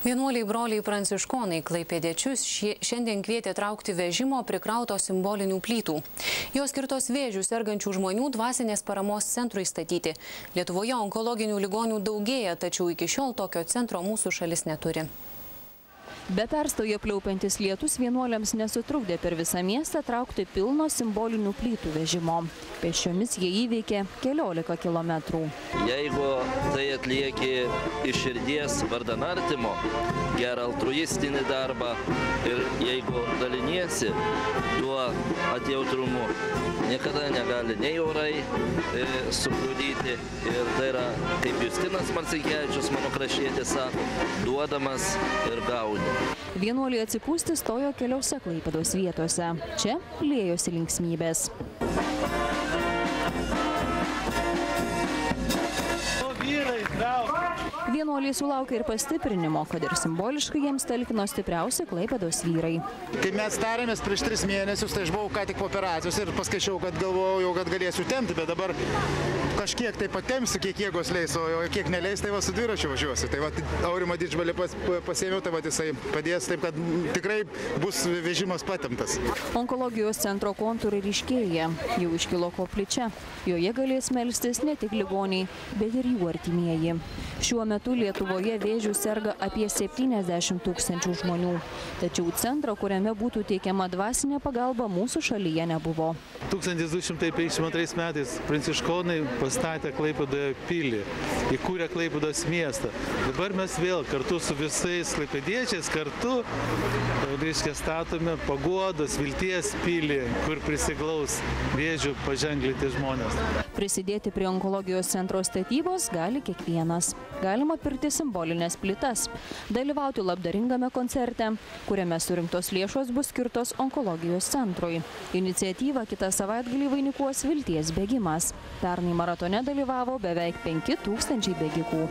Vienuoliai broliai pranciškonai klaipėdiečius šiandien kvietė traukti vežimo prikrauto simbolinių plytų. Jos skirtos vėžių sergančių žmonių dvasinės paramos centrui statyti. Lietuvoje onkologinių ligonių daugėja, tačiau iki šiol tokio centro mūsų šalis neturi. Be perstojo pliaupiantis lietus vienuoliams nesutrukdė per visą miestą traukti pilno simbolinių plytų vežimo. Pėsčiomis jie įveikė 14 kilometrų. Jeigu tai atlieki iš širdies vardan artimo, gerą altruistinį darbą ir jeigu daliniesi tuo atjautrumu, niekada negali nei orai sukliudyti. Ir tai yra, kaip Justinas Marcinkevičius, mano kraštietis, sako, duodamas ir gauni. Vienuoliai atsipūsti stojo keliose Klaipėdos vietose. Čia liejosi linksmybės. Vienuoliai sulaukė ir pastiprinimo, kad ir simboliškai jiems talkino stipriausi Klaipėdos vyrai. Kai mes tarėmės prieš 3 mėnesius, tai aš buvau ką tik po operacijos ir paskaičiau, kad galvojau, kad galėsiu tempti, bet dabar kažkiek tai patempsiu, kiek jėgos leis, o kiek neleis, tai va su dviračiu važiuosiu. Tai va Aurimą Didžbalį pasėmiau, tai va jisai padės, taip kad tikrai bus vežimas patemptas. Onkologijos centro kontūrai ryškėja, jau iškilo koplyčia. Joje galės melstis ne tik ligoniai, bet ir jų artimieji. Šiuo metu Lietuvoje vėžių serga apie 70 000 žmonių. Tačiau centro, kuriame būtų teikiama dvasinė pagalba, mūsų šalyje nebuvo. 1252 metais pranciškonai pastatė Klaipėdoje pilį, įkūrė Klaipėdos miestą. Dabar mes vėl kartu su visais klaipėdiečiais kartu statome Paguodos Vilties pilį, kur prisiglaus vėžių paženklinti žmonės. Prisidėti prie onkologijos centro statybos gali kiekvienas. Galima pirkti simbolinės plytas, dalyvauti labdaringame koncerte, kuriame surinktos lėšos bus skirtos onkologijos centrui. Iniciatyvą kitą savaitgalį vainikuos Vilties bėgimas. Pernai maratone dalyvavo beveik 5000 bėgikų.